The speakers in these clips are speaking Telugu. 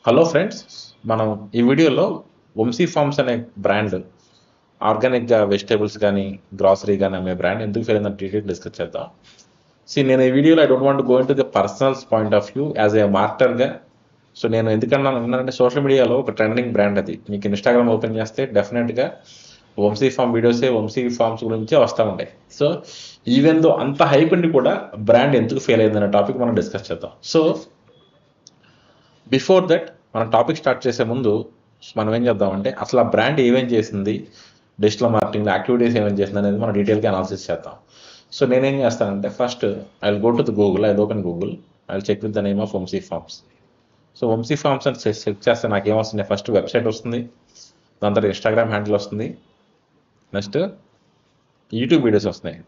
హలో ఫ్రెండ్స్, మనం ఈ వీడియోలో వంశీ ఫార్మ్స్ అనే బ్రాండ్ ఆర్గానిక్గా వెజిటేబుల్స్ కానీ గ్రాసరీ కానీ అమ్మే బ్రాండ్ ఎందుకు ఫెయిల్ అయిందని డీటెయిల్ డిస్కస్ చేద్దాం. నేను ఈ వీడియోలో I don't want go into the personals point of view as a మార్కెటర్గా. నేను ఎందుకన్నా అన్నానంటే సోషల్ మీడియాలో ఒక ట్రెండింగ్ బ్రాండ్ అది. మీకు ఇన్స్టాగ్రామ్ ఓపెన్ చేస్తే డెఫినెట్గా వంశీ ఫార్మ్ వీడియోసే వంశీ ఫార్మ్స్ గురించే వస్తూ ఉంటాయి. ఈవెన్ దో అంత హైప్ ఉండి కూడా బ్రాండ్ ఎందుకు ఫెయిల్ అయిందనే టాపిక్ మనం డిస్కస్ చేద్దాం. బిఫోర్ దట్ మనం టాపిక్ స్టార్ట్ చేసే ముందు మనం ఏం చేద్దామంటే అసలు ఆ బ్రాండ్ ఏమేం చేసింది, డిజిటల్ మార్కెటింగ్ యాక్టివిటీస్ ఏమేం చేసింది అనేది మనం డీటెయిల్గా అనాలిసిస్ చేద్దాం. నేనేం చేస్తానంటే first I will go to the Google, I open Google, I will check with the name of Vamshi Farms. Vamshi forms అని చెక్ చేస్తే నాకు ఏమొస్తుంది, ఫస్ట్ వెబ్సైట్ వస్తుంది, దాని తర్వాత ఇన్స్టాగ్రామ్ హ్యాండిల్ వస్తుంది, నెక్స్ట్ యూట్యూబ్ వీడియోస్ వస్తున్నాయి.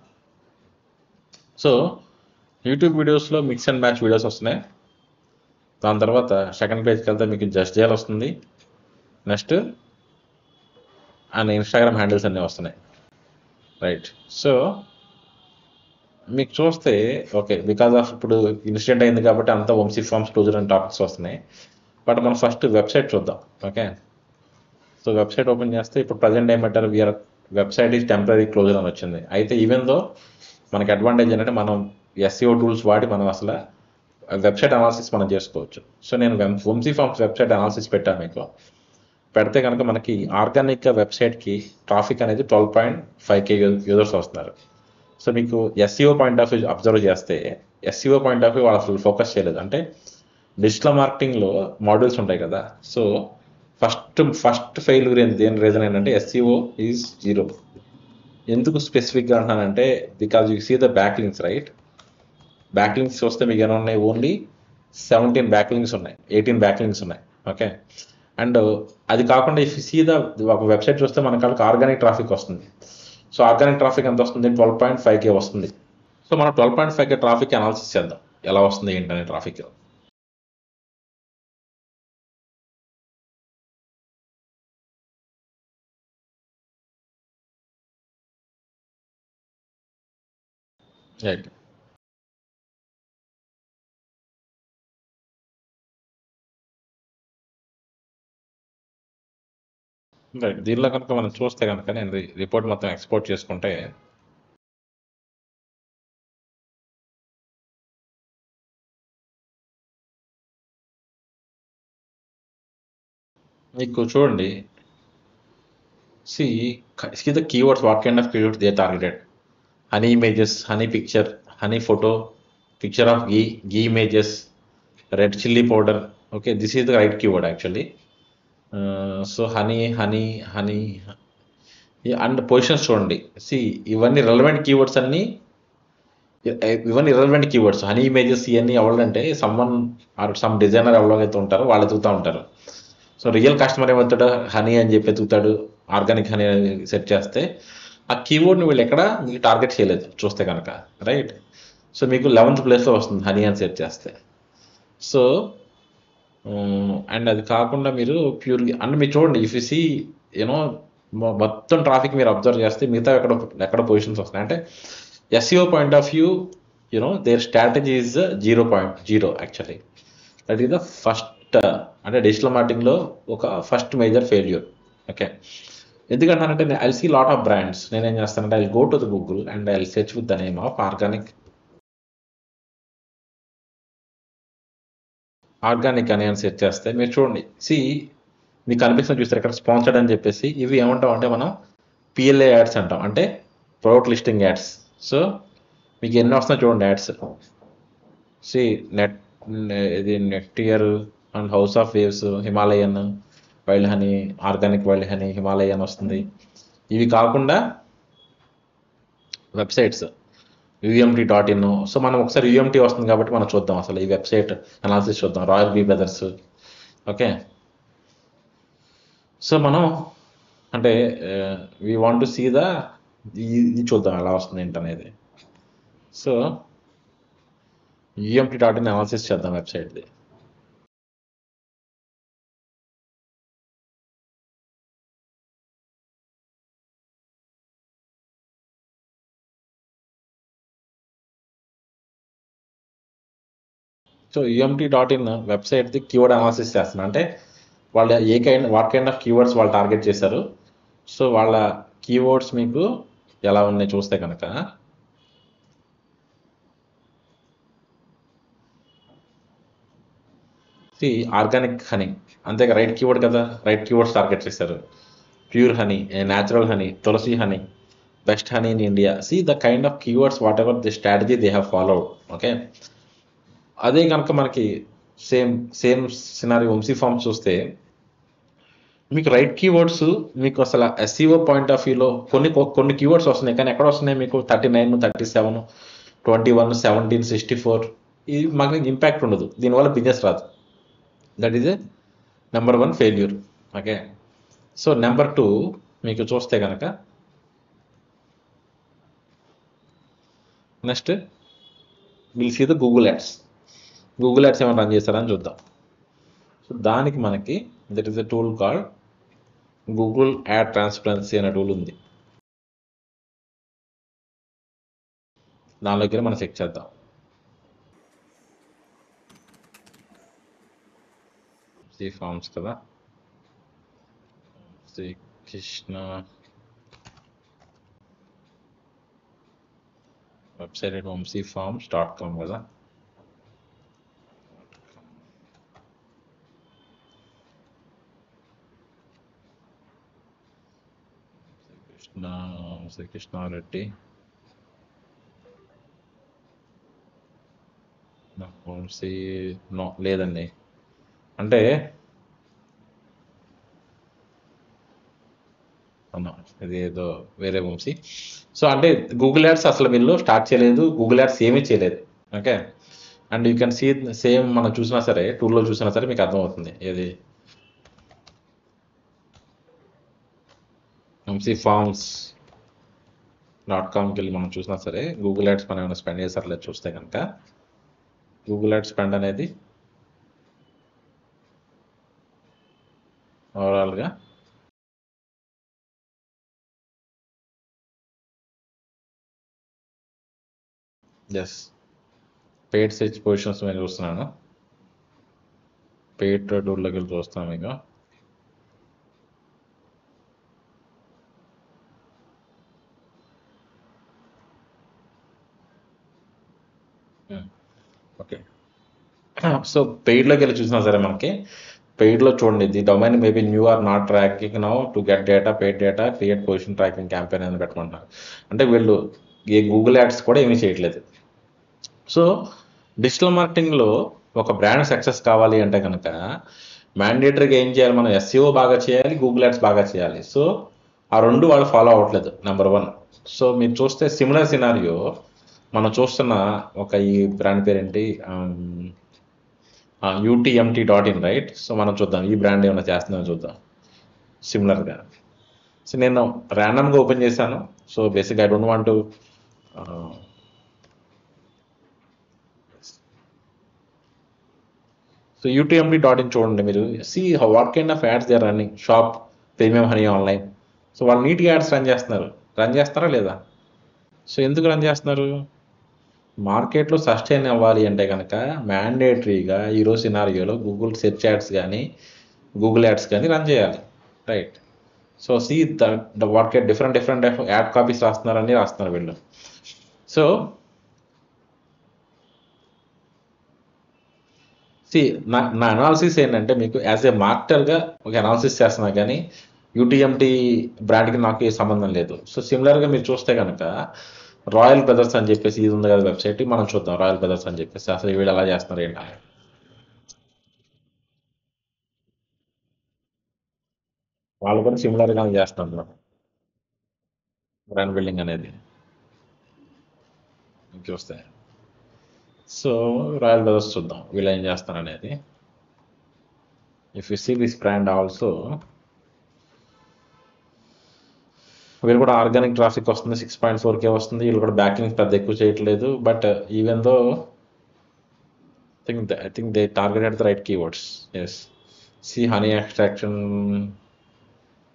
యూట్యూబ్ వీడియోస్లో మిక్స్ అండ్ మ్యాచ్ వీడియోస్ వస్తున్నాయి. దాని తర్వాత సెకండ్ పేజ్కి వెళ్తే మీకు జస్ట్ జేల్ వస్తుంది, నెక్స్ట్ అండ్ ఇన్స్టాగ్రామ్ హ్యాండిల్స్ అన్నీ వస్తున్నాయి. రైట్. మీకు చూస్తే ఓకే, బికాజ్ ఆఫ్ ఇప్పుడు ఇన్సిడెంట్ అయింది కాబట్టి అంతా Vamshi Farms closure and topics వస్తున్నాయి. బట్ మనం ఫస్ట్ వెబ్సైట్ చూద్దాం. ఓకే, వెబ్సైట్ ఓపెన్ చేస్తే ఇప్పుడు ప్రజెంట్ ఏమంటారు, we're website is temporary closure అని వచ్చింది. అయితే ఈవెన్ దో మనకి అడ్వాంటేజ్ ఏంటంటే మనం ఎస్ఈఓ టూల్స్ వాడి మనం అసలు వెబ్సైట్ అనాలిసిస్ మనం చేసుకోవచ్చు. నేను వంశీ ఫార్మ్స్ వెబ్సైట్ అనాలిసిస్ పెట్టాను. మీకు పెడితే కనుక మనకి ఆర్గానిక్ వెబ్సైట్కి ట్రాఫిక్ అనేది 12.5K యూజర్స్ వస్తున్నారు. మీకు SEO point of view observe చేస్తే ఎస్ఈఓ పాయింట్ ఆఫ్ వ్యూ వాళ్ళు అసలు ఫోకస్ చేయలేదు. అంటే డిజిటల్ మార్కెటింగ్లో మాడ్యూల్స్ ఉంటాయి కదా. ఫస్ట్ ఫెయిల్యూర్ దేని రీజన్ ఏంటంటే ఎస్ఈఓ ఈజ్ 0. ఎందుకు స్పెసిఫిక్గా అంటున్నానంటే because you see the back links, right. Back links చూస్తే మీకు ఏమైనా ఉన్నాయి, ఓన్లీ 17 బ్యాక్ లింక్స్ ఉన్నాయి, 18 బ్యాక్ లింక్స్ ఉన్నాయి. ఓకే, అండ్ అది కాకుండా ఇఫ్ సీదా ఒక వెబ్సైట్ చూస్తే మనకు ఆర్గానిక్ ట్రాఫిక్ వస్తుంది. ఆర్గానిక్ ట్రాఫిక్ ఎంత వస్తుంది, 12.5K వస్తుంది. మనం 12.5K ట్రాఫిక్ అనాలిసిస్ చేద్దాం, ఎలా వస్తుంది ఏంటనే ట్రాఫిక్. రైట్. దీనిలో కనుక మనం చూస్తే కనుక నేను రిపోర్ట్ మొత్తం ఎక్స్పోర్ట్ చేసుకుంటే మీకు చూడండి, see the keywords, what kind of keywords they targeted. Honey images, honey picture, honey photo, picture of ghee images, red chili powder. Okay, this is the right keyword actually. Honey and positions చూడండి. ఇవన్నీ రెలవెంట్ కీవర్డ్స్ అన్నీ, ఇవన్నీ ఇర్రెలవెంట్ కీవర్డ్స్. హనీ ఇమేజెస్ ఇవన్నీ ఎవరంటే సమ్ డిజైనర్ ఎవరైతే ఉంటారో వాళ్ళు ఎదుగుతూ ఉంటారు. రియల్ కస్టమర్ ఏమవుతాడు, హనీ అని చెప్పి ఎదుగుతాడు, ఆర్గానిక్ హనీ సెట్ చేస్తే ఆ కీవర్డ్ని వీళ్ళు ఎక్కడ మీకు టార్గెట్ చేయలేదు చూస్తే కనుక, రైట్. మీకు 11th ప్లేస్లో వస్తుంది హనీ అని సెట్ చేస్తే. అండ్ అది కాకుండా మీరు ప్యూర్గా అంటే మీరు చూడండి, ఇఫ్ యూ సీ యూనో మొత్తం ట్రాఫిక్ మీరు అబ్జర్వ్ చేస్తే మిగతా ఎక్కడ పొజిషన్స్ వస్తున్నాయి అంటే SEO point of view, there strategy is 0.0 actually. That is the first, అంటే డిజిటల్ మార్కెటింగ్లో ఒక ఫస్ట్ మేజర్ ఫెయిల్యూర్. ఓకే, ఎందుకంటానంటే I see lot of brands. నేనేం చేస్తానంటే I go to the Google and I search with the name of organic అని సెర్చ్ చేస్తే మీరు చూడండి, మీకు కనిపిస్తుంది చూస్తారు ఇక్కడ స్పాన్సర్డ్ అని చెప్పేసి. ఇవి ఏమంటాం అంటే మనం పిఎల్ఏ యాడ్స్ అంటాం, అంటే ప్రొడక్ట్ లిస్టింగ్ యాడ్స్. మీకు ఎన్ని వస్తున్నాయి చూడండి యాడ్స్. నెట్ ఇది nectar and house of waves, Himalayan, wild honey, organic wild honey, Himalayan వస్తుంది. ఇవి కాకుండా వెబ్సైట్స్ UMT.in. మనం ఒకసారి UMT వస్తుంది కాబట్టి మనం చూద్దాం అసలు ఈ వెబ్సైట్ అనాలిసిస్ చూద్దాం. Royal bee brothers. ఓకే, మనం అంటే వీ వాంట్ టు సీ ఇది చూద్దాం ఎలా వస్తుంది ఏంటనేది. UMT.in అనాలిసిస్ చేద్దాం వెబ్సైట్ది. సో UMT.in వెబ్సైట్ది కీవర్డ్ అనాలిసిస్ చేస్తున్నా, అంటే వాళ్ళు వాట్ కైండ్ ఆఫ్ కీవర్డ్స్ వాళ్ళు టార్గెట్ చేశారు. సో వాళ్ళ కీవర్డ్స్ మీకు ఎలా ఉన్నాయి చూస్తే కనుక ఆర్గానిక్ హనీ, అంతేగా రైట్ కీవర్డ్ కదా, రైట్ కీవర్డ్స్ టార్గెట్ చేశారు. Pure honey, natural honey, Tulsi honey, best honey in India. The kind of keywords whatever the strategy they have followed. Okay, అదే కనుక మనకి same same scenario Vamshi Farms చూస్తే మీకు రైట్ కీవర్డ్స్ మీకు అసలు SEO పాయింట్ ఆఫ్ వ్యూలో కొన్ని కీవర్డ్స్ వస్తున్నాయి, కానీ ఎక్కడ వస్తున్నాయి మీకు 39, 37, 21, 17, 64. ఇది మాకు ఇంపాక్ట్ ఉండదు, దీనివల్ల బిజినెస్ రాదు. That is a number 1 failure. Okay, so number 2 మీకు చూస్తే కనుక next will see the Google ads. Google ads ఏమైనా రన్ చేస్తారని చూద్దాం. సో దానికి మనకి that is a tool called Google ad transparency అనే టూల్ ఉంది. దానిలోకి మనం చెక్ చేద్దాం. ఫార్మ్స్ కదా, శ్రీకృష్ణ వెబ్సైట్ వంశీఫార్మ్స్.com కదా. శ్రీకృష్ణారెడ్డి వంశీ నో లేదండి, అంటే ఇది ఏదో వేరే వంశీ. సో అంటే గూగుల్ యాడ్స్ అసలు వీళ్ళు స్టార్ట్ చేయలేదు, గూగుల్ యాడ్స్ ఏమీ చేయలేదు. Okay, and you can see same మనం చూసినా సరే, టూల్లో చూసినా సరే మీకు అర్థమవుతుంది. ఏది వంశీఫార్మ్స్.comకి వెళ్ళి మనం చూసినా సరే గూగుల్ యాడ్స్ మనం ఏమైనా స్పెండ్ చేసారు లేదు చూస్తే కనుక గూగుల్ యాడ్ స్పెండ్ అనేది ఓవరాల్గా పెయిడ్ సెర్చ్ పొజిషన్స్ నేను చూస్తున్నాను. పెయిడ్ టూల్లోకి వెళ్ళి చూస్తాను మీకు. ఓకే, సో పెయిడ్లోకి వెళ్ళి చూసినా సరే మనకి పెయిడ్లో చూడండి, the domain maybe new or not tracking now to get data, paid data, create position tracking campaign అని పెట్టుకుంటున్నారు. అంటే వీళ్ళు ఏ గూగుల్ యాడ్స్ కూడా ఏమీ చేయట్లేదు. సో డిజిటల్ మార్కెటింగ్లో ఒక బ్రాండ్ సక్సెస్ కావాలి అంటే కనుక మ్యాండేటరీగా ఏం చేయాలి, మనం SEO బాగా చేయాలి, గూగుల్ యాడ్స్ బాగా చేయాలి. సో ఆ రెండు వాళ్ళు ఫాలో అవ్వట్లేదు, నెంబర్ 1. సో మీరు చూస్తే సిమిలర్ సినారియో మనం చూస్తున్న ఒక ఈ బ్రాండ్ పేరేంటి, UTMT.in రైట్. సో మనం చూద్దాం ఈ బ్రాండ్ ఏమైనా చేస్తుందని చూద్దాం సిమిలర్గా. సో నేను ర్యాండమ్గా ఓపెన్ చేశాను. సో బేసిక్గా I don't want to so UTMT.in చూడండి మీరు. See what kind of ads they are running. Shop, premium honey online. So వాళ్ళు నీట్గా యాడ్స్ రన్ చేస్తారా లేదా? సో ఎందుకు రన్ చేస్తున్నారు? మార్కెట్లో సస్టైన్ అవ్వాలి అంటే కనుక మ్యాండేటరీగా ఈరోజు సినారియోలో గూగుల్ సెర్చ్ యాడ్స్ కానీ గూగుల్ యాడ్స్ కానీ రన్ చేయాలి, right. So see the what కెట్ డిఫరెంట్ యాడ్ కాపీస్ రాస్తున్నారు వీళ్ళు. సో సి నా అనాలిసిస్ ఏంటంటే మీకు యాజ్ ఏ మార్కెటర్గా ఒక అనాలిసిస్ చేస్తున్నా, కానీ UTMT బ్రాండ్కి నాకు ఏ సంబంధం లేదు. సో సిమిలర్గా మీరు చూస్తే కనుక రాయల్ బ్రదర్స్ అని చెప్పేసి ఇది ఉంది కదా వెబ్సైట్, మనం చూద్దాం రాయల్ బ్రదర్స్ అని చెప్పేసి అసలు వీళ్ళు ఎలా చేస్తున్నారు ఏంటి. వాళ్ళు కూడా సిమిలర్గా చేస్తున్నారు బ్రాండ్ బిల్డింగ్ అనేది చూస్తే. సో రాయల్ బ్రదర్స్ చూద్దాం వీళ్ళు ఏం చేస్తారు అనేది. If you see this brand also, వీళ్ళు కూడా ఆర్గానిక్ ట్రాఫిక్ వస్తుంది, 6.4K వస్తుంది. వీళ్ళు కూడా బ్యాకింగ్ పెద్ద ఎక్కువ చేయట్లేదు. But even though I think they targeted the right keywords. Yes. See honey extraction,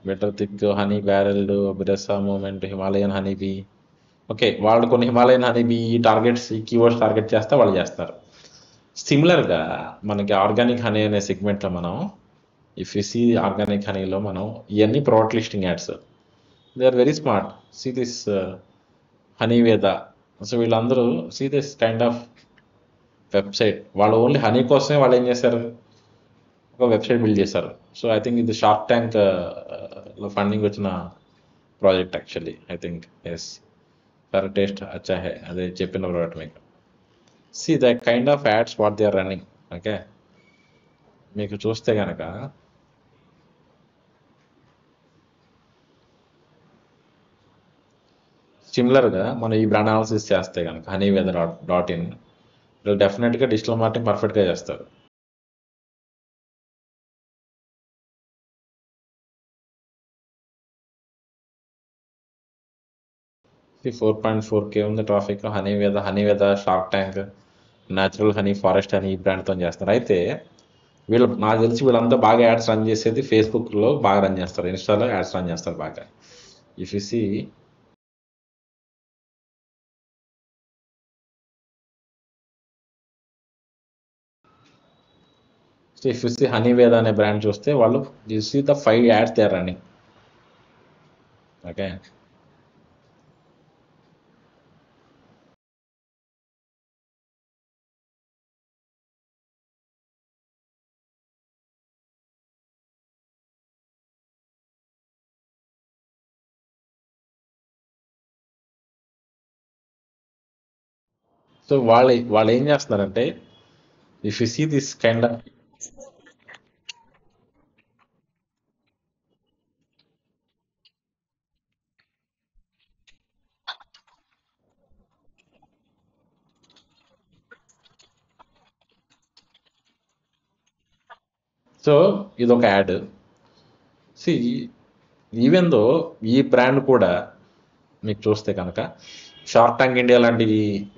better thick honey barreled, Bressa movement, Himalayan honey bee. Okay, వాళ్ళు కొన్ని హిమాలయన్ హనీ బీ టార్గెట్స్, ఈ కీవర్డ్స్ టార్గెట్ చేస్తే వాళ్ళు చేస్తారు. సిమిలర్గా మనకి ఆర్గానిక్ హనీ అనే సెగ్మెంట్లో మనం ఇఫ్ యూ సీ ఆర్గానిక్ హనీలో మనం ఇవన్నీ product listing ads. They are very smart. See this honey Veda. So వీళ్ళందరూ see this kind of website. వాళ్ళు ఓన్లీ హనీ కోసమే వాళ్ళు ఏం చేశారు, ఒక వెబ్సైట్ బిల్డ్ చేశారు. సో ఐ థింక్ ఇది షార్క్ ట్యాంక్ ఫండింగ్ వచ్చిన project actually. I think yes for taste అచ్చా హే అదే చెప్పిన ప్రోడక్ట్ మీకు. See the kind of ads what they are running. Okay, మీకు చూస్తే కనుక సిమిలర్గా మనం ఈ బ్రాండ్ అనాలిసిస్ చేస్తే కనుక హనీ వెదర్ .in వీళ్ళు డెఫినెట్గా డిజిటల్ మార్కెటింగ్ పర్ఫెక్ట్గా చేస్తారు. ఈ 4.4K ఉంది ట్రాఫిక్. హనీ వెద, shark tank, natural honey, forest honey ఈ బ్రాండ్తో చేస్తారు. అయితే వీళ్ళు నాకు తెలిసి వీళ్ళంతా బాగా యాడ్స్ రన్ చేసేది ఫేస్బుక్లో బాగా రన్ చేస్తారు, ఇన్స్టాలో యాడ్స్ రన్ చేస్తారు బాగా. ఇఫ్ యూ సీ హనీ వేద అనే బ్రాండ్ చూస్తే వాళ్ళు you see the 5 ads they are running. Okay, so వాళ్ళు ఏం చేస్తున్నారంటే if you see this kind of so ఇదొక యాడ్. సి ఈవెన్ దో ఈ బ్రాండ్ కూడా మీకు చూస్తే కనుక షార్క్ ట్యాంక్ ఇండియా లాంటి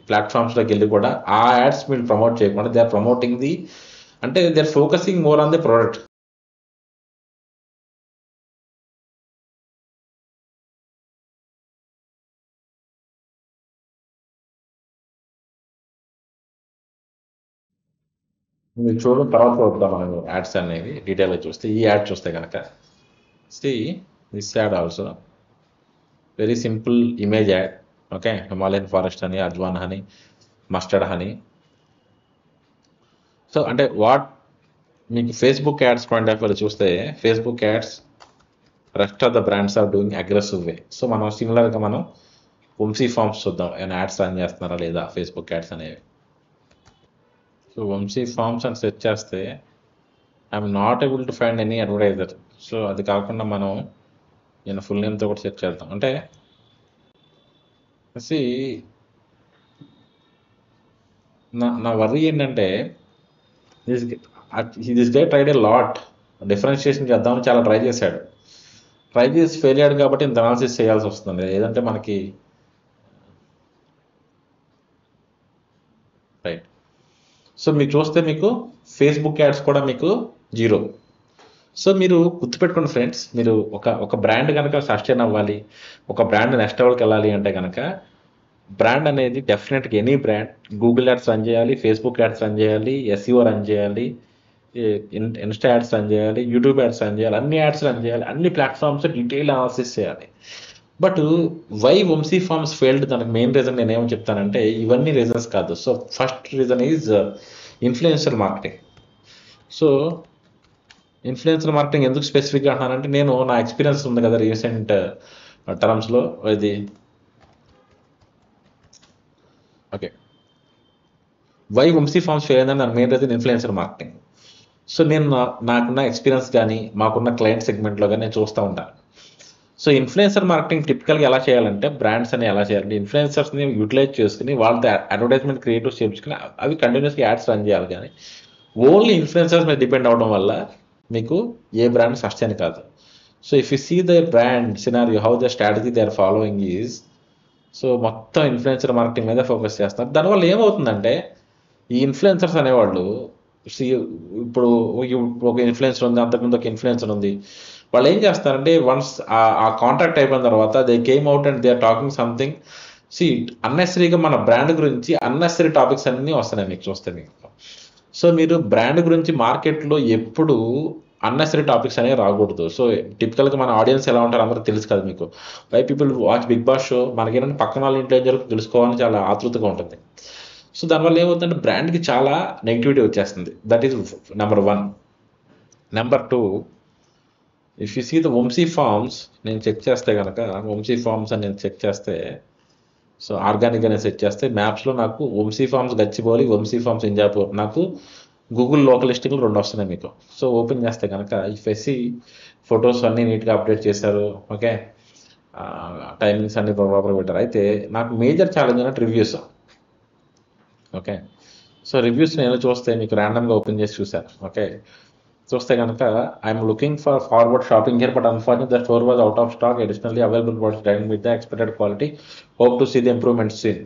ప్లాట్ఫామ్స్లోకి వెళ్ళి కూడా ఆ యాడ్స్ మీరు ప్రమోట్ చేయకుండా దే ఆర్ ప్రమోటింగ్ ది, అంటే they are focusing more on the product. మీరు చూడడం తర్వాత చూద్దాం మనం యాడ్స్ అనేవి డీటెయిల్గా చూస్తే. ఈ యాడ్ చూస్తే కనుక see this ad also very simple image ad. Okay, Himalayan forest honey, ajwain honey, mustard honey. So అంటే వాట్ మీకు Facebook ads point of view చూస్తే Facebook ads rest of the brands are doing aggressive way. So మనం సిమిలర్గా మనం వంశీ ఫార్మ్స్ చూద్దాం, ఏమైనా యాడ్స్ రన్ చేస్తున్నారా లేదా ఫేస్బుక్ యాడ్స్ అనేవి. సో వంశీ ఫార్మ్స్ అని సెర్చ్ చేస్తే I'm not able to find any advertiser. So అది కాకుండా మనం నేను ఫుల్ నేమ్తో కూడా సెర్చ్ చేద్దాం. అంటే నా వర్రీ ఏంటంటే this day tried a lot differentiation చేద్దామని చాలా ట్రై చేశాడు. ట్రై చేసి ఫెయిల్ అయ్యాడు కాబట్టి ఇంత అనాలిసిస్ చేయాల్సి వస్తుంది. ఏదంటే మనకి రైట్. సో మీకు చూస్తే మీకు ఫేస్బుక్ యాడ్స్ కూడా మీకు 0. సో మీరు గుర్తుపెట్టుకోండి ఫ్రెండ్స్, మీరు ఒక బ్రాండ్ కనుక సస్టైన్ అవ్వాలి, ఒక బ్రాండ్ నెక్స్ట్ లెవెల్కి వెళ్ళాలి అంటే కనుక బ్రాండ్ అనేది డెఫినెట్గా any brand Google ads run చేయాలి, ఫేస్బుక్ యాడ్స్ రన్ చేయాలి, ఎస్ఈఓ రన్ చేయాలి, ఇన్స్టా యాడ్స్ రన్ చేయాలి, యూట్యూబ్ యాడ్స్ రన్ చేయాలి, అన్ని యాడ్స్ రన్ చేయాలి, అన్ని ప్లాట్ఫామ్స్ డీటెయిల్ అనాలిసిస్ చేయాలి. But why Vamshi forms failed, దానికి మెయిన్ రీజన్ నేనేమో చెప్తానంటే ఇవన్నీ రీజన్స్ కాదు. So first reason is influencer marketing. So influencer marketing ఎందుకు స్పెసిఫిక్గా అంటున్నానంటే నేను నా ఎక్స్పీరియన్స్ ఉంది కదా రీసెంట్ టర్మ్స్లో. ఇది okay, why Vamshi Farms fail అయిందని దాని main reason influencer marketing. So నేను నాకున్న ఎక్స్పీరియన్స్ కానీ మాకున్న క్లయింట్ సెగ్మెంట్లో కానీ నేను చూస్తూ ఉంటాను. సో ఇన్ఫ్లుయెన్సర్ మార్కెటింగ్ టిపికల్గా ఎలా చేయాలంటే బ్రాండ్స్ అని ఎలా చేయాలంటే ఇన్ఫ్లుయెన్సర్స్ని యూటిలైజ్ చేసుకుని వాళ్ళతో అడ్వర్టైజ్మెంట్ క్రియేటివ్స్ చేయించుకుని అవి కంటిన్యూస్గా యాడ్స్ రన్ చేయాలి. కానీ ఓన్లీ ఇన్ఫ్లుయెన్సర్స్ మీద డిపెండ్ అవడం వల్ల మీకు ఏ బ్రాండ్ సస్టైన్ కాదు. So if you see the brand scenario how the strategy they are following is, so మొత్తం ఇన్ఫ్లుయెన్సర్ మార్కెటింగ్ మీద ఫోకస్ చేస్తారు. దానివల్ల ఏమవుతుందంటే ఈ ఇన్ఫ్లుయెన్సర్స్ అనేవాళ్ళు ఇప్పుడు ఒక ఇన్ఫ్లుయెన్సర్ ఉంది, అంతకుముందు ఒక ఇన్ఫ్లుయెన్సర్ ఉంది, వాళ్ళు ఏం చేస్తారంటే వన్స్ ఆ కాంట్రాక్ట్ అయిపోయిన తర్వాత they came out and they are talking something. అన్నెసరీగా మన బ్రాండ్ గురించి అన్నెసరీ టాపిక్స్ అన్నీ వస్తున్నాయి మీకు చూస్తే. మీకు సో మీరు బ్రాండ్ గురించి మార్కెట్లో ఎప్పుడు అన్నెసరీ టాపిక్స్ అనేవి రాకూడదు. సో టిపికల్గా మన ఆడియన్స్ ఎలా ఉంటారు అందరూ తెలుసు కదా మీకు. Why people watch Bigg Boss show, మనకేంటంటే పక్కన వాళ్ళ ఇంట్లో ఏం జరుగుతుందో తెలుసుకోవాలని చాలా ఆతృతగా ఉంటుంది. సో దానివల్ల ఏమవుతుందంటే బ్రాండ్కి చాలా నెగిటివిటీ వచ్చేస్తుంది. That is number 1. Number 2, if you see the Vamshi farms, నేను చెక్ చేస్తే కనుక వంశీ ఫార్మ్స్ అని నేను చెక్ చేస్తే, సో ఆర్గానిక్ అనేది సెట్ చేస్తే మ్యాప్స్లో నాకు వంశీ ఫార్మ్స్ గచ్చిబౌలి, వంశీ ఫార్మ్స్ ఇంజాపూర్, నాకు గూగుల్ లోకల్ లిస్టింగ్లు 2 వస్తున్నాయి మీకు. సో ఓపెన్ చేస్తే కనుక ఇఫ్ ఎస్సీ ఫొటోస్ అన్నీ నీట్గా అప్డేట్ చేశారు. ఓకే, టైమింగ్స్ అన్ని ప్రాపర్గా పెట్టారు. అయితే నాకు మేజర్ ఛాలెంజ్ అన్నట్టు రివ్యూస్. ఓకే, సో రివ్యూస్ నేను చూస్తే మీకు ర్యాండమ్గా ఓపెన్ చేసి చూశాను. ఓకే, చూస్తే కనుక I'm looking for forward shopping here but unfortunate the store was out of stock, additionally available products dining with the expected quality, hope to see the improvements seen.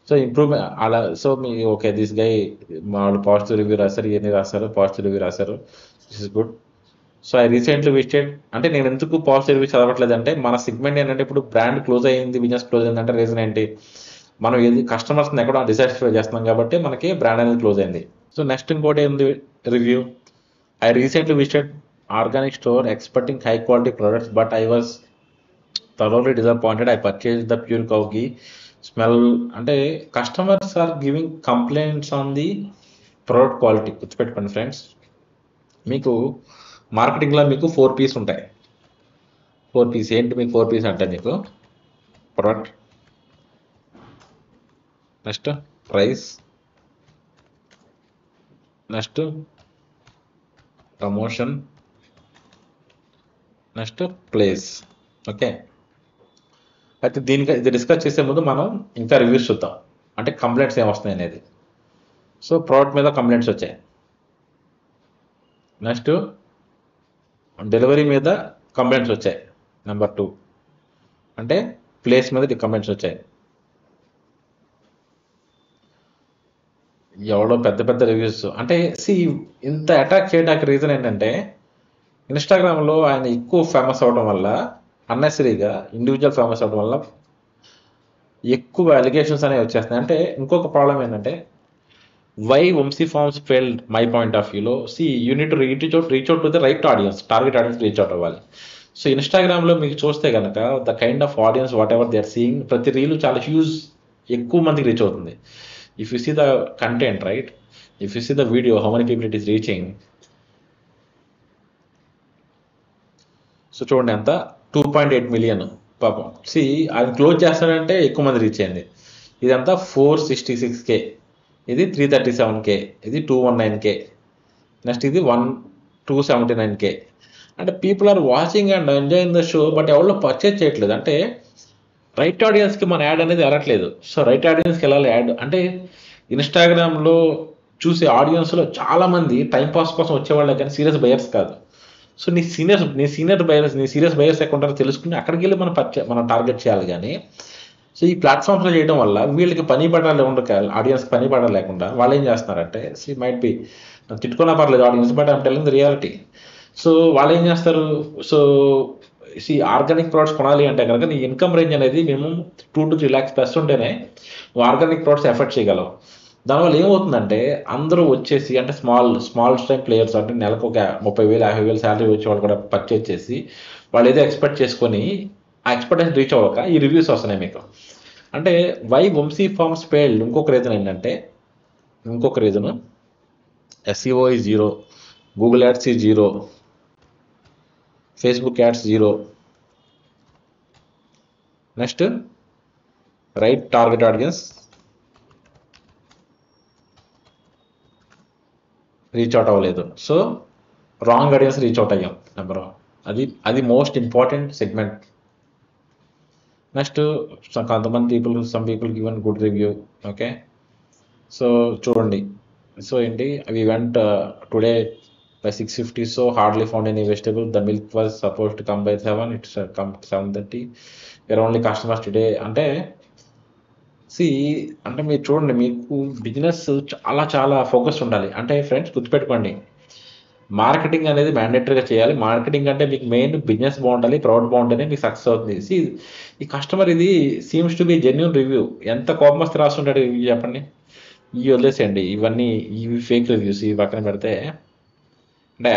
So improvement అలా. సో మీ ఓకే దిస్ గై వాళ్ళు పాజిటివ్ రివ్యూ రాశారు, ఇవన్నీ రాశారు, పాజిటివ్ రివ్యూ రాశారు, this is good. So I recently visited, అంటే నేను ఎందుకు పాజిటివ్ రివ్యూ చదవట్లేదు అంటే మన సెగ్మెంట్ ఏంటంటే ఇప్పుడు బ్రాండ్ క్లోజ్ అయింది, బిజినెస్ క్లోజ్ అయిందంటే రీజన్ ఏంటి, మనం ఏది కస్టమర్స్ని ఎక్కడో డిసాటిస్ఫై చేస్తున్నాం కాబట్టి మనకి బ్రాండ్ అనేది క్లోజ్ అయింది. సో నెక్స్ట్ ఇంకోటి ఏంది review, I recently visited organic store expecting high quality products, but I was thoroughly disappointed. I purchased the pure cow ghee. Smell, అంటే customers are giving complaints on the product quality. గుర్తుపెట్టుకోండి ఫ్రెండ్స్, మీకు మార్కెటింగ్లో మీకు 4 P's ఉంటాయి. 4 P's ఏంటి మీకు 4 P's అంటే మీకు product, next price, next promotion, next place. Okay, అయితే ఇది డిస్కస్ చేసే ముందు మనం ఇంకా రివ్యూస్ చూద్దాం, అంటే కంప్లైంట్స్ ఏమొస్తున్నాయి అనేది. సో ప్రోడక్ట్ మీద కంప్లైంట్స్ వచ్చాయి, నెక్స్ట్ డెలివరీ మీద కంప్లైంట్స్ వచ్చాయి, నెంబర్ 2 అంటే ప్లేస్ మీద కంప్లైంట్స్ వచ్చాయి. ఎవడో పెద్ద పెద్ద రివ్యూస్ అంటే ఇంత అటాక్ చేయడానికి రీజన్ ఏంటంటే ఇన్స్టాగ్రామ్లో ఆయన ఎక్కువ ఫేమస్ అవడం వల్ల, అన్నెసరీగా ఇండివిజువల్ ఫేమస్ అవడం వల్ల ఎక్కువ అలిగేషన్స్ అనేవి వచ్చేస్తున్నాయి. అంటే ఇంకొక ప్రాబ్లం ఏంటంటే why Vamshi forms failed my point of వ్యూలో, unit reach out to the right audience, target audience reach out అవ్వాలి. సో ఇన్స్టాగ్రామ్లో మీకు చూస్తే కనుక the kind of audience whatever they are seeing, ప్రతి రీలు చాలా హ్యూజ్ ఎక్కువ మందికి రీచ్ అవుతుంది. If you see the content, right? If you see the video, how many people it is reaching? So చూడండి ఎంత 2.8 million పాపం. అది క్లోజ్ చేస్తాడంటే ఎక్కువ మంది రీచ్ అయింది. ఇదంతా 466K, ఇది 337K, ఇది 219K, నెక్స్ట్ ఇది 279K. అంటే people are watching and enjoying the show, but ఎవరో పర్చేజ్ చేయట్లేదు. అంటే రైట్ ఆడియన్స్కి మన యాడ్ అనేది వెళ్ళట్లేదు. సో రైట్ ఆడియన్స్కి వెళ్ళాలి యాడ్. అంటే ఇన్స్టాగ్రామ్లో చూసే ఆడియన్స్లో చాలామంది టైంపాస్ కోసం వచ్చేవాళ్ళే కానీ సీరియస్ బయర్స్ కాదు. సో నీ సీరియస్ బయర్స్ ఎక్కడ ఉంటారో తెలుసుకుని అక్కడికి వెళ్ళి మనం టార్గెట్ చేయాలి. కానీ సో ఈ ప్లాట్ఫామ్స్లో చేయడం వల్ల వీళ్ళకి పని పడాలి ఉండక, ఆడియన్స్కి పని పడాలి లేకుండా వాళ్ళు ఏం చేస్తున్నారంటే, మైట్ బి తిట్టుకున్నా పర్లేదు audience, but I'm telling the reality. So వాళ్ళు ఏం చేస్తారు, సో ఆర్గానిక్ ప్రోడక్ట్స్ కొనాలి అంటే కనుక నీ ఇన్కమ్ రేంజ్ అనేది మినిమం 2 to 3 lakhs ప్లస్ ఉంటేనే నువ్వు ఆర్గానిక్ ప్రోడక్ట్స్ ఎఫర్ట్ చేయగలవు. దానివల్ల ఏమవుతుందంటే అందరూ వచ్చేసి, అంటే స్మాల్ టైం ప్లేయర్స్, అంటే నెలకు ఒక 30,000 50,000 శాలరీ వచ్చే వాళ్ళు కూడా పర్చేజ్ చేసి వాళ్ళు ఏదో ఎక్స్పెక్ట్ చేసుకొని ఆ ఎక్స్పెక్టేషన్ రీచ్ అవ్వక ఈ రివ్యూస్ వస్తున్నాయి మీకు. అంటే వై వంశీ ఫార్మ్స్ ఫెయిల్డ్ ఇంకొక రీజన్ ఏంటంటే, SEO is 0, Google Ads is 0, Facebook Ads 0, next right target audience reach out అవ్వలేదు. So wrong audience reach out అయ్యాం నెంబర్ 1. అది మోస్ట్ ఇంపార్టెంట్ సెగ్మెంట్. నెక్స్ట్ కొంతమంది some people given good review. Okay, so చూడండి, సో ఏంటి we went today by 6:50, so hardly found any vegetable. The milk was supposed to come by 7, it's come 7:30. We are only customers today. అంటే అంటే మీరు చూడండి, మీకు బిజినెస్ చాలా చాలా ఫోకస్ ఉండాలి. అంటే ఫ్రెండ్స్ గుర్తుపెట్టుకోండి, మార్కెటింగ్ అనేది మ్యాండేటరీగా చేయాలి. మార్కెటింగ్ అంటే మీకు మెయిన్ బిజినెస్ బాగుండాలి, ప్రొడక్ట్ బాగుంటేనే మీకు సక్సెస్ అవుతుంది. ఈ కస్టమర్ ఇది seems to be genuine review. ఎంత కోపం వస్తే రాస్తుంటాడు రివ్యూ చెప్పండి. ఇవి వదిలేసేయండి, ఇవన్నీ ఇవి ఫేక్ రివ్యూస్ ఇవి పక్కన పెడితే, అంటే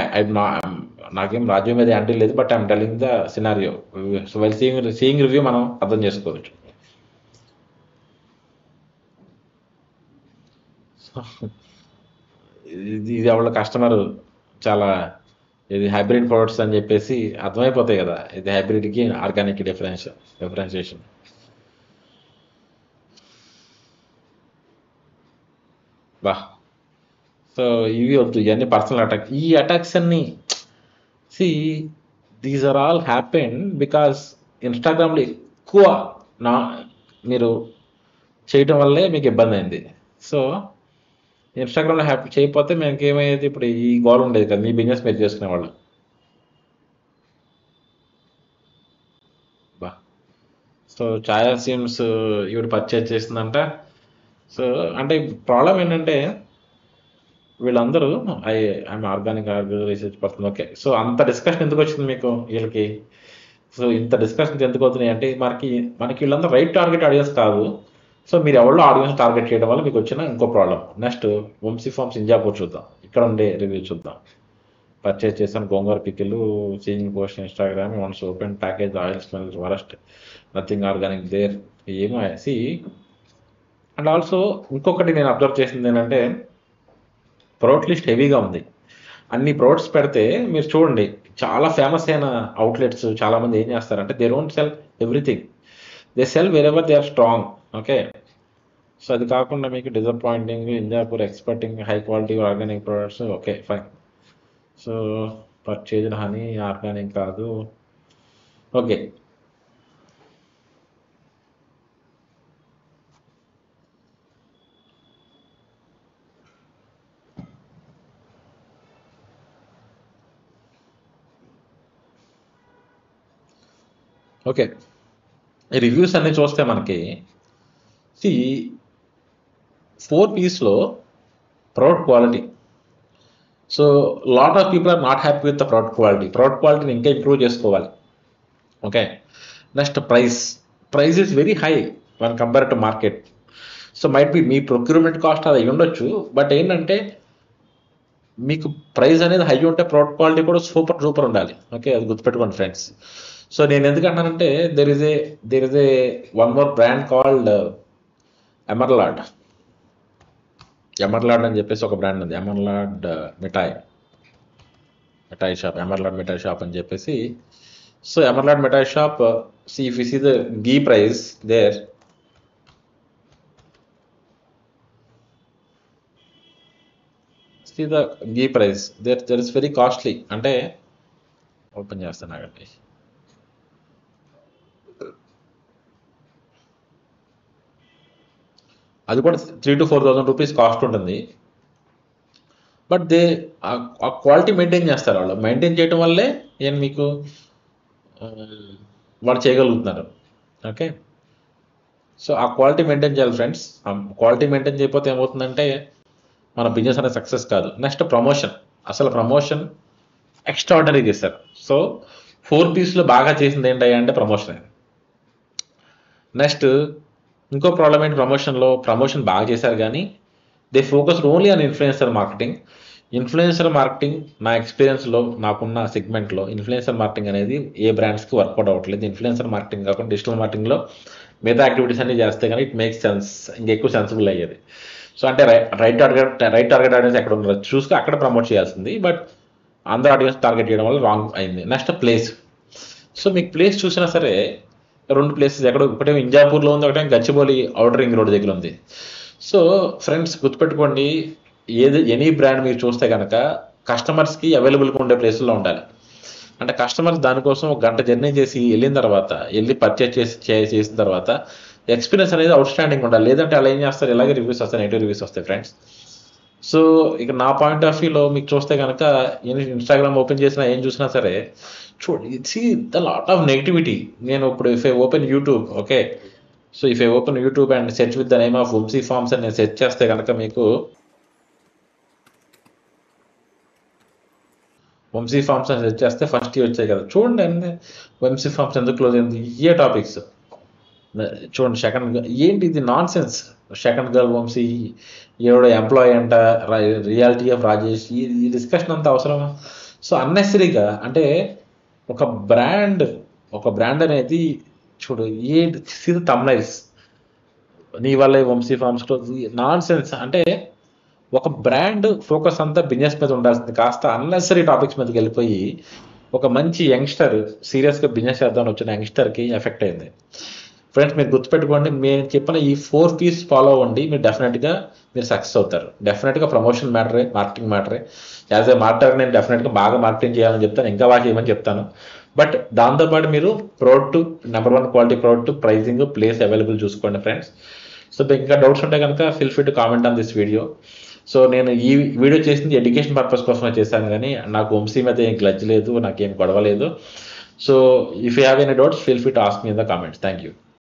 నాకేం రాజ్యం మీద యాంటీ లేదు, but I'm telling the scenario. So while seeing review మనం అర్థం చేసుకోవచ్చు. ఇది ఎవరి కస్టమర్ చాలా ఇది హైబ్రిడ్ ప్రొడక్ట్స్ అని చెప్పేసి అర్థమైపోతాయి కదా, ఇది హైబ్రిడ్కి ఆర్గానిక్ డిఫరెన్షియేషన్. బా, సో ఇవి వద్దు, ఇవన్నీ పర్సనల్ అటాక్. ఈ అటాక్స్ అన్ని see these are all happen because ఇన్స్టాగ్రామ్లో ఎక్కువ నా మీరు చేయటం వల్లే మీకు ఇబ్బంది అయింది. సో ఇన్స్టాగ్రామ్లో హ్యాపీ చేయకపోతే మీకు ఏమయ్యేది, ఇప్పుడు ఈ గోల్ ఉండేది కదా, మీ బిజినెస్ మీరు చేసుకునేవాళ్ళు. బా, సో ఛాయా సిమ్స్ ఈవిడ పర్చేజ్ చేసిందంట. సో అంటే ప్రాబ్లం ఏంటంటే వీళ్ళందరూ I'm organic research person, okay. So అంత డిస్కషన్ ఎందుకు వచ్చింది మీకు వీళ్ళకి? సో ఇంత డిస్కషన్స్ ఎందుకు అవుతున్నాయి అంటే మనకి వీళ్ళందరూ రైట్ టార్గెట్ ఆడియన్స్ కాదు. సో మీరు ఎవరో ఆడియన్స్ టార్గెట్ చేయడం వల్ల మీకు వచ్చిన ఇంకో problem. Next Vamshi farms Injapur చూద్దాం, ఇక్కడ ఉండే రివ్యూ చూద్దాం. పర్చేస్ చేశాను gongura pickle, seeing post Instagram, once open package oil smell worst, nothing organic there. ఏమో సి. అండ్ ఆల్సో ఇంకొకటి నేను అబ్జర్వ్ చేసింది ఏంటంటే ప్రొడక్ట్ లిస్ట్ హెవీగా ఉంది. అన్ని ప్రొడక్ట్స్ పెడితే మీరు చూడండి, చాలా ఫేమస్ అయిన అవుట్లెట్స్ చాలామంది ఏం చేస్తారంటే they don't sell everything, they sell wherever they are strong. Okay, so అది కాకుండా మీకు disappointing, Injapur expecting high quality organic products, okay fine. So purchase honey organic కాదు, ఓకే. ఓకే, రివ్యూస్ అన్ని చూస్తే మనకి సి 4Psలో product quality. So lot of people are not happy with the product క్వాలిటీని ఇంకా ఇంప్రూవ్ చేసుకోవాలి. ఓకే, next price is very high one compare to market. So might be మీ ప్రొక్యూర్మెంట్ కాస్ట్ అది ఉండొచ్చు, బట్ ఏంటంటే మీకు ప్రైస్ అనేది హై ఉంటే ప్రొడక్ట్ క్వాలిటీ కూడా సూపర్ ఉండాలి. ఓకే, అది గుర్తుపెట్టుకోండి ఫ్రెండ్స్. సో నేను ఎందుకు అంటానంటే there is a one more brand called Emerald అని చెప్పేసి ఒక బ్రాండ్ ఉంది, ఎమర్లాడ్ మిఠాయి షాప్, ఎమర్లాడ్ మిఠాయి షాప్ అని చెప్పేసి. So Emerald mithai shop, see if you see the ghee price there, see the ghee price there is very costly. అంటే ఓపెన్ చేస్తాను ఆగండి, అది కూడా 3,000 to 4,000 రూపీస్ కాస్ట్ ఉంటుంది. బట్ ఆ క్వాలిటీ మెయింటైన్ చేస్తారు వాళ్ళు. మెయింటైన్ చేయడం వల్లే నేను మీకు వాళ్ళు చేయగలుగుతున్నారు. ఓకే, సో ఆ క్వాలిటీ మెయింటైన్ చేయాలి ఫ్రెండ్స్. ఆ క్వాలిటీ మెయింటైన్ చేయకపోతే ఏమవుతుందంటే మన బిజినెస్ అనేది సక్సెస్ కాదు. నెక్స్ట్ అసలు ప్రమోషన్ ఎక్స్ట్రాడినరీ చేస్తారు. సో 4Psలో బాగా చేసింది ఏంటంటే ప్రమోషన్. నెక్స్ట్ ఇంకో ప్రాబ్లం ఏంటి, ప్రమోషన్ బాగా చేశారు కానీ they focused only on influencer marketing. నా ఎక్స్పీరియన్స్లో, నాకున్న సెగ్మెంట్లో ఇన్ఫ్లుయెన్సర్ మార్కెటింగ్ అనేది ఏ బ్రాండ్స్కి వర్కౌట్ అవ్వట్లేదు. ఇన్ఫ్లుయెన్సర్ మార్కెటింగ్ కాకుండా డిజిటల్ మార్కెటింగ్లో మిగతా యాక్టివిటీస్ అన్ని చేస్తే కానీ ఇట్ మేక్స్ సెన్స్, ఇంకెక్కువ సెన్సిబుల్ అయ్యేది. సో అంటే రైట్ టార్గెట్ ఆడియన్స్ ఎక్కడ ఉన్నారో చూసుకుని అక్కడ ప్రమోట్ చేయాల్సింది, బట్ అందరూ ఆడియన్స్ టార్గెట్ చేయడం వల్ల రాంగ్ అయింది. Next place. సో మీకు ప్లేస్ చూసినా సరే 2 ప్లేసెస్, ఒకటేమో ఇంజాపూర్లో ఉంది, ఒకటేమో గచ్చిబౌలి అవుటర్ రింగ్ రోడ్ దగ్గర ఉంది. సో ఫ్రెండ్స్ గుర్తుపెట్టుకోండి, ఎనీ బ్రాండ్ మీరు చూస్తే కనుక కస్టమర్స్కి అవైలబుల్గా ఉండే ప్లేసుల్లో ఉండాలి. అంటే కస్టమర్స్ దానికోసం 1 గంట జర్నీ చేసి వెళ్ళి పర్చేస్ చేసిన తర్వాత ఎక్స్పీరియన్స్ అనేది అవుట్ స్టాండింగ్ ఉండాలి. లేదంటే అలా ఏం చేస్తారు, ఇలాగే రివ్యూస్ వస్తాయి, నెగిటివ్ రివ్యూస్ వస్తాయి ఫ్రెండ్స్. సో ఇక నా పాయింట్ ఆఫ్ వ్యూలో మీకు చూస్తే కనుక ఇన్స్టాగ్రామ్ ఓపెన్ చేసినా ఏం చూసినా సరే చూడండి, see the lot of negativity. నేను ఇప్పుడు if I open YouTube, okay, so if I open YouTube and search with the name of Vamshi forms అని నేను సెర్చ్ చేస్తే కనుక మీకు వంశీ ఫార్మ్స్ అని సెర్చ్ చేస్తే ఫస్ట్ వచ్చాయి కదా, చూడండి. వంశీ ఫార్మ్స్ ఎందుకు క్లోజ్ అయింది, ఏ టాపిక్స్. చూడండి సెకండ్ ఏంటి ఇది nonsense. Second girl Vamshi ఎవడో ఎంప్లాయీ అంట, రియాలిటీ ఆఫ్ రాజేష్, ఈ డిస్కషన్ అంతా అవసరమా? సో అన్నెసరీగా అంటే ఒక బ్రాండ్ అనేది చూడు ఏ సీ తమ్నైల్స్ నీ వల్ల వంశీ ఫార్మ్స్ నాన్ సెన్స్. అంటే ఒక బ్రాండ్ ఫోకస్ అంతా బిజినెస్ మీద ఉండాల్సింది కాస్త అన్నెసరీ టాపిక్స్ మీదకి వెళ్ళిపోయి ఒక మంచి యంగ్స్టర్ సీరియస్గా బిజినెస్ చేద్దామని వచ్చిన యంగ్స్టర్కి ఎఫెక్ట్ అయింది. ఫ్రెండ్స్ మీరు గుర్తుపెట్టుకోండి, నేను చెప్పిన ఈ 4 P's ఫాలో అవ్వండి, మీరు డెఫినెట్గా మీరు సక్సెస్ అవుతారు. డెఫినెట్గా ప్రమోషన్ మ్యాటరే, మార్కెటింగ్ మ్యాటరే. యాజ్ ఏ మార్కెటర్ నేను డెఫినెట్గా బాగా మార్కెటింగ్ చేయాలని చెప్తాను, ఇంకా బాగా చేయమని చెప్తాను. బట్ దాంతోపాటు మీరు product number 1 quality product, pricing, place available చూసుకోండి ఫ్రెండ్స్. సో మీకు ఇంకా డౌట్స్ ఉంటే కనుక feel free to comment on this video. So నేను ఈ వీడియో చేసింది ఎడ్యుకేషన్ పర్పస్ కోసమే చేశాను, కానీ నాకు వంశీ మీద ఏం గ్లడ్జ్ లేదు, నాకేం గొడవ లేదు. So if you have any doubts feel free to ask me in the comments. Thank you.